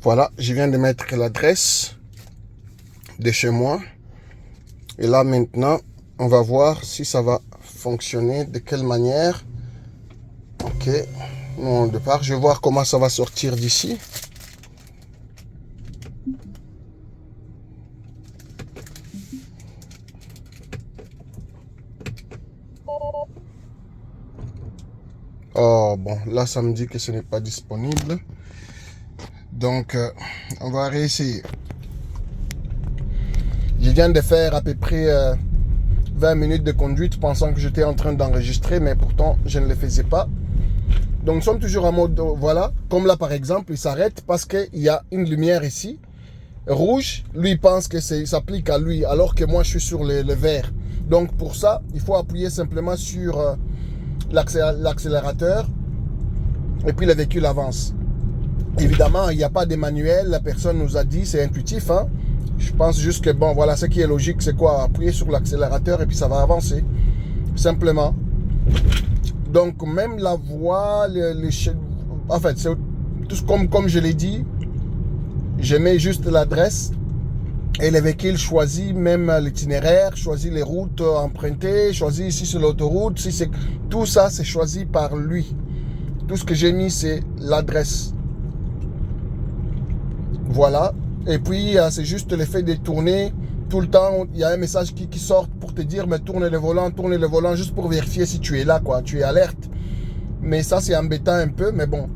Voilà, je viens de mettre l'adresse de chez moi. Et là maintenant, on va voir si ça va fonctionner, de quelle manière. Ok, non, de part, je vais voir comment ça va sortir d'ici. Oh bon, là ça me dit que ce n'est pas disponible. Donc, on va réessayer. Je viens de faire à peu près 20 minutes de conduite pensant que j'étais en train d'enregistrer, mais pourtant je ne le faisais pas. Donc nous sommes toujours en mode, voilà, comme là par exemple, il s'arrête parce qu'il y a une lumière ici, rouge. Lui il pense que ça s'applique à lui, alors que moi je suis sur le vert. Donc pour ça, il faut appuyer simplement sur l'accélérateur et puis le véhicule avance. Évidemment, il n'y a pas de manuel, la personne nous a dit, c'est intuitif, hein. Je pense juste que, bon, voilà, ce qui est logique, c'est quoi? Appuyer sur l'accélérateur et puis ça va avancer. Simplement. Donc, même la voie, en fait, c'est tout comme je l'ai dit, je mets juste l'adresse et le véhicule choisit même l'itinéraire, choisit les routes empruntées, choisit si c'est l'autoroute, si c'est... Tout ça, c'est choisi par lui. Tout ce que j'ai mis, c'est l'adresse. Voilà. Et puis, c'est juste l'effet de tourner. Tout le temps, il y a un message qui sort pour te dire, mais tourne le volant, juste pour vérifier si tu es là, quoi. Tu es alerte. Mais ça, c'est embêtant un peu. Mais bon,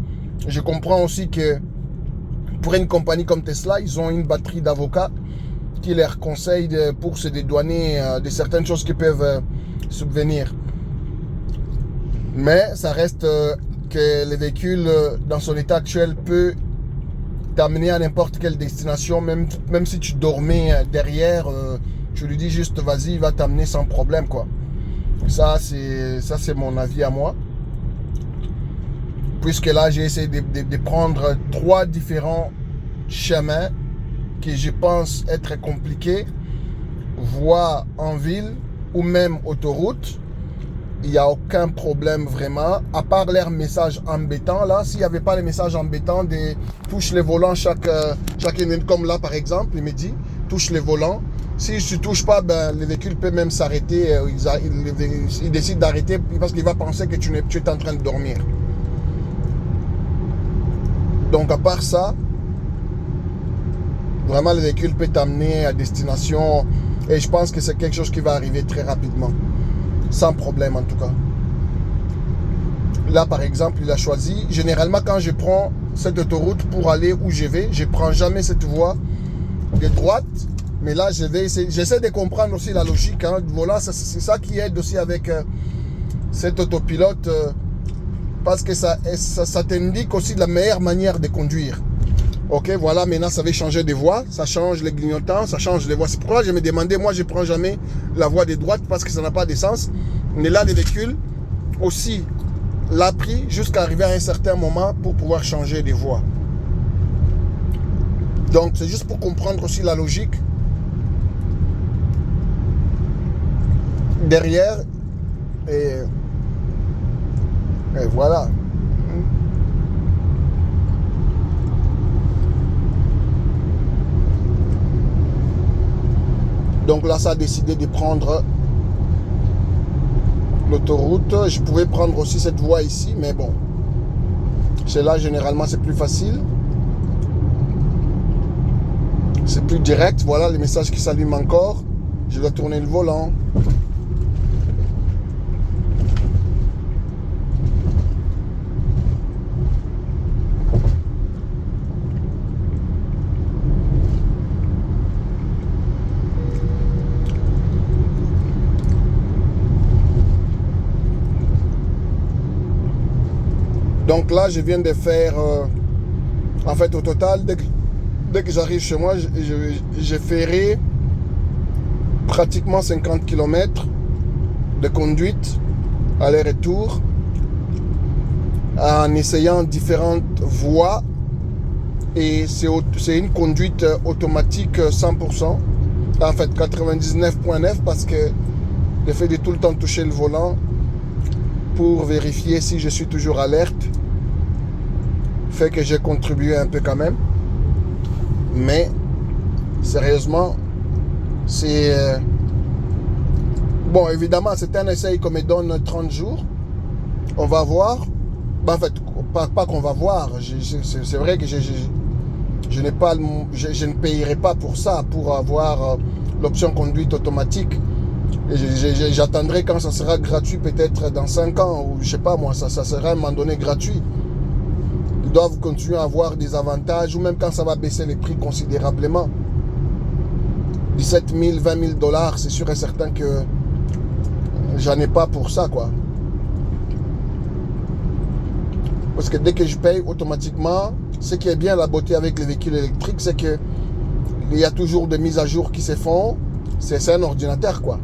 je comprends aussi que pour une compagnie comme Tesla, ils ont une batterie d'avocats qui leur conseillent pour se dédouaner de certaines choses qui peuvent subvenir. Mais ça reste que le véhicule, dans son état actuel, peut t'amener à n'importe quelle destination, même si tu dormais derrière, tu lui dis juste vas-y, il va t'amener sans problème, quoi. Ça c'est mon avis à moi. Puisque là, j'ai essayé de prendre 3 différents chemins que je pense être compliqués, voie en ville ou même autoroute. Il n'y a aucun problème vraiment, à part leur message embêtant. Là, s'il n'y avait pas les messages embêtants de touche les volants chaque minute, comme là par exemple, il me dit touche les volants. Si tu ne touches pas, ben, le véhicule peut même s'arrêter. Il décide d'arrêter parce qu'il va penser que tu es en train de dormir. Donc à part ça, vraiment le véhicule peut t'amener à destination. Et je pense que c'est quelque chose qui va arriver très rapidement. Sans problème en tout cas. Là par exemple, il a choisi. Généralement quand je prends cette autoroute pour aller où je vais, je ne prends jamais cette voie de droite. Mais là j'essaie de comprendre aussi la logique. Hein. Voilà, c'est ça qui aide aussi avec cet autopilote. Parce que ça t'indique aussi la meilleure manière de conduire. Ok, voilà, maintenant ça va changer de voie, ça change les clignotants, ça change les voies. C'est pourquoi je me demandais, moi je ne prends jamais la voie de droite parce que ça n'a pas de sens. Mais là, les véhicules aussi l'a pris jusqu'à arriver à un certain moment pour pouvoir changer de voie. Donc c'est juste pour comprendre aussi la logique derrière. Et voilà. Donc là, ça a décidé de prendre l'autoroute. Je pouvais prendre aussi cette voie ici, mais bon. Celle-là, généralement, c'est plus facile. C'est plus direct. Voilà, les messages qui s'allument encore. Je dois tourner le volant. Donc là, je viens de faire, en fait, au total, dès que j'arrive chez moi, j'ai ferré pratiquement 50 km de conduite, aller-retour, en essayant différentes voies. Et c'est une conduite automatique 100%, en fait 99.9, parce que le fait de tout le temps toucher le volant pour vérifier si je suis toujours alerte fait que j'ai contribué un peu quand même. Mais sérieusement, c'est... bon, évidemment, c'est un essai qu'on me donne 30 jours. On va voir. Ben, en fait, pas qu'on va voir. C'est vrai que je ne payerai pas pour ça, pour avoir l'option conduite automatique. J'attendrai quand ça sera gratuit, peut-être dans 5 ans, ou je sais pas moi, ça sera à un moment donné gratuit. Ils doivent continuer à avoir des avantages, ou même quand ça va baisser les prix considérablement. 17 000, 20 000 $, c'est sûr et certain que j'en ai pas pour ça, quoi. Parce que dès que je paye automatiquement, ce qui est bien la beauté avec les véhicules électriques, c'est que il y a toujours des mises à jour qui se font. C'est un ordinateur, quoi.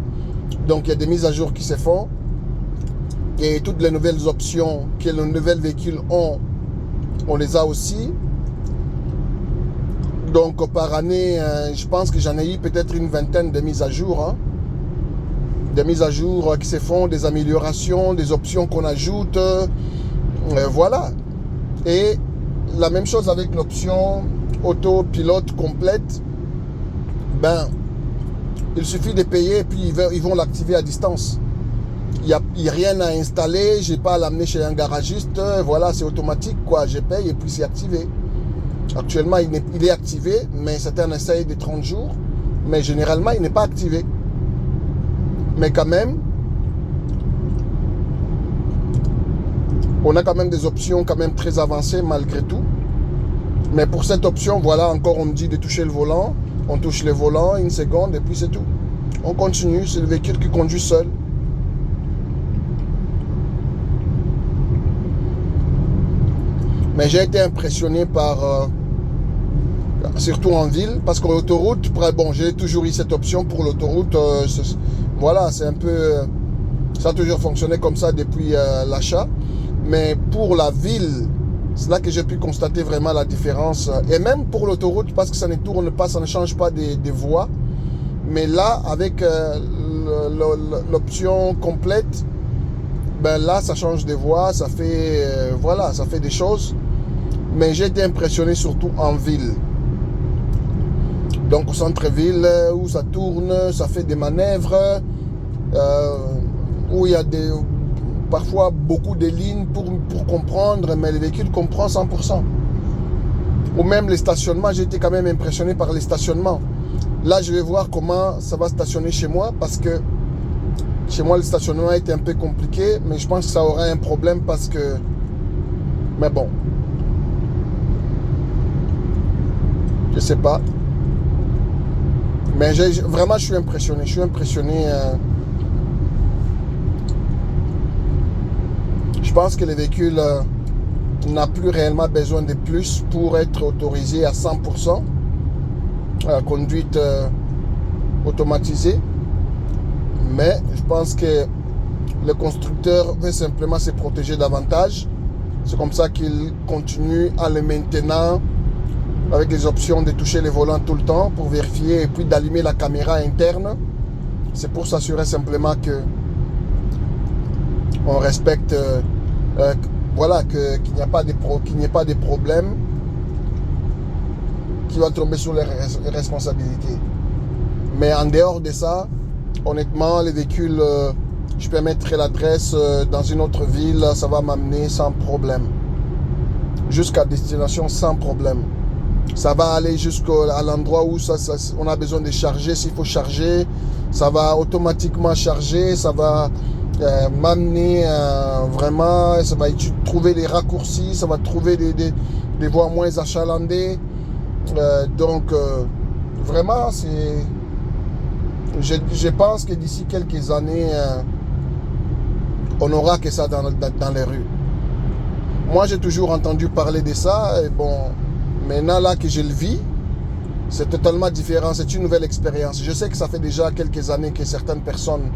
Donc il y a des mises à jour qui se font. Et toutes les nouvelles options que les nouveaux véhicules ont, on les a aussi. Donc par année, je pense que j'en ai eu peut-être une vingtaine de mises à jour. Hein. Des mises à jour qui se font, des améliorations, des options qu'on ajoute. Voilà. Et la même chose avec l'option autopilote complète. Ben, il suffit de payer et puis ils vont l'activer à distance. Il n'y a rien à installer, je n'ai pas à l'amener chez un garagiste. Voilà, c'est automatique, quoi. Je paye et puis c'est activé. Actuellement, il est activé, mais c'est un essai de 30 jours. Mais généralement, il n'est pas activé. Mais quand même, on a quand même des options quand même très avancées malgré tout. Mais pour cette option, voilà, encore on me dit de toucher le volant. On touche le volant, une seconde et puis c'est tout. On continue, c'est le véhicule qui conduit seul. Mais j'ai été impressionné par, surtout en ville, parce que l'autoroute, bon, j'ai toujours eu cette option pour l'autoroute. Voilà, c'est un peu, ça a toujours fonctionné comme ça depuis l'achat. Mais pour la ville, c'est là que j'ai pu constater vraiment la différence. Et même pour l'autoroute, parce que ça ne tourne pas, ça ne change pas des voies. Mais là, avec l'option complète, ben là, ça change des voies, ça fait, voilà, ça fait des choses. Mais j'ai été impressionné surtout en ville. Donc au centre-ville, où ça tourne, ça fait des manœuvres, où il y a parfois beaucoup de lignes pour comprendre, mais le véhicule comprend 100%. Ou même les stationnements, j'ai été quand même impressionné par les stationnements. Là, je vais voir comment ça va stationner chez moi, parce que chez moi, le stationnement a été un peu compliqué, mais je pense que ça aura un problème parce que... Mais bon. Je sais pas. Mais vraiment, je suis impressionné. Je suis impressionné. Je pense que le véhicule n'a plus réellement besoin de plus pour être autorisé à 100%. Conduite automatisée. Mais je pense que le constructeur veut simplement se protéger davantage. C'est comme ça qu'il continue en le maintenant avec les options de toucher les volants tout le temps pour vérifier et puis d'allumer la caméra interne. C'est pour s'assurer simplement que on respecte, voilà, qu'il n'y ait pas de problème qui va tomber sur les responsabilités. Mais en dehors de ça, honnêtement, les véhicules, je peux mettre l'adresse dans une autre ville, ça va m'amener sans problème. Jusqu'à destination sans problème. Ça va aller jusqu'à l'endroit où on a besoin de charger. S'il faut charger, ça va automatiquement charger. Ça va m'amener vraiment, ça va trouver des raccourcis, ça va trouver des voies moins achalandées. Donc, vraiment, c'est... Je pense que d'ici quelques années, on n'aura que ça dans les rues. Moi, j'ai toujours entendu parler de ça. Et bon, maintenant, là que je le vis, c'est totalement différent. C'est une nouvelle expérience. Je sais que ça fait déjà quelques années que certaines personnes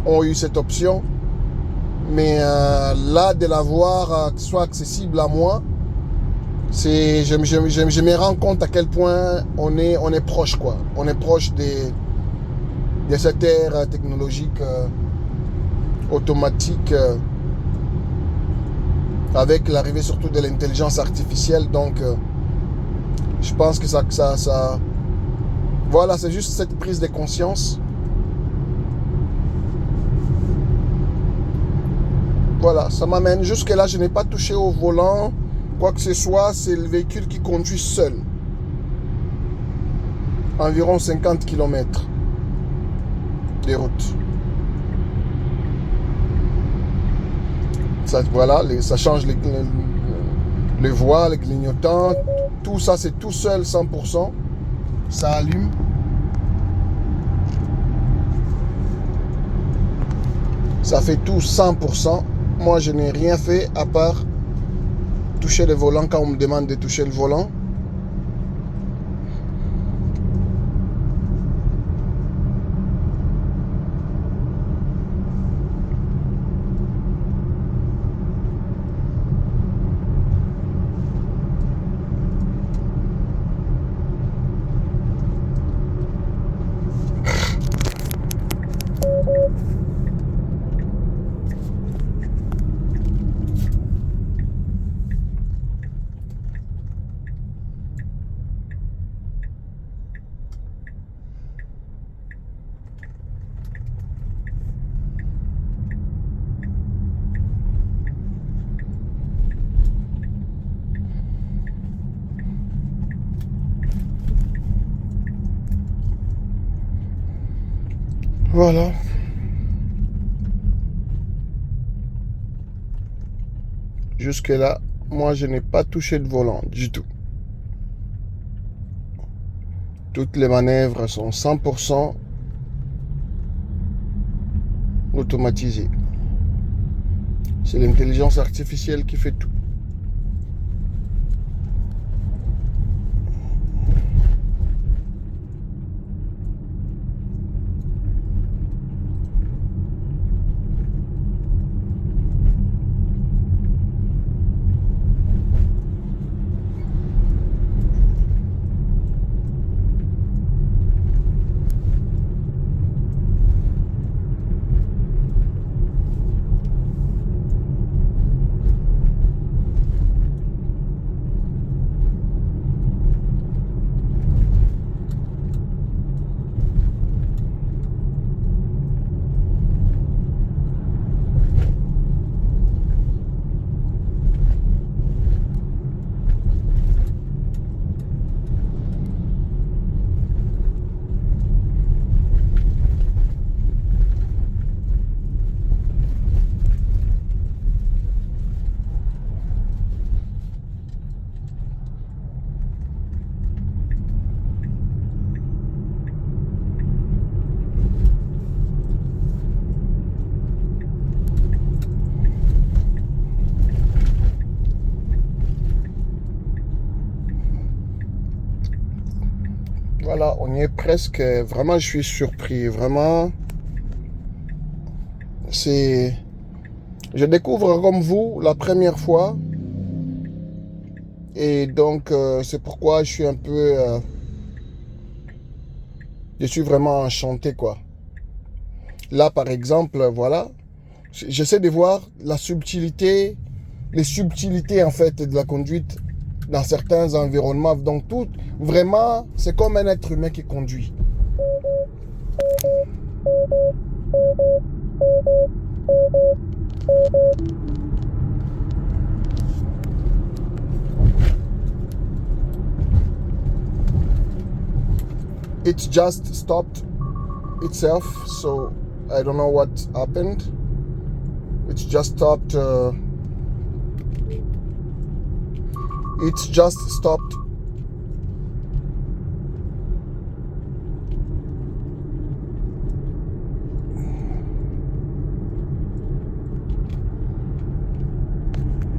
ont eu cette option. Mais là, de la voir soit accessible à moi, je me rends compte à quel point on est proche, quoi. On est proche de cette ère technologique automatique avec l'arrivée surtout de l'intelligence artificielle. Donc, Je pense que ça voilà, c'est juste cette prise de conscience. Voilà, ça m'amène jusque là, je n'ai pas touché au volant, quoi que ce soit, c'est le véhicule qui conduit seul. Environ 50 km de route. Ça, voilà, ça change les voies, les clignotants, tout ça c'est tout seul 100%. Ça allume. Ça fait tout 100%. Moi je n'ai rien fait à part toucher le volant quand on me demande de toucher le volant. Voilà. Jusque-là, moi, je n'ai pas touché le volant du tout. Toutes les manœuvres sont 100% automatisées. C'est l'intelligence artificielle qui fait tout. Voilà, on y est presque. Vraiment, je suis surpris. Vraiment, je découvre comme vous la première fois. Et donc, c'est pourquoi je suis un peu... je suis vraiment enchanté, quoi. Là, par exemple, voilà. J'essaie de voir la subtilité, les subtilités, en fait, de la conduite dans certains environnements. Donc, tout, vraiment, c'est comme un être humain qui conduit. It just stopped itself, so I don't know what happened. It just stopped. It just stopped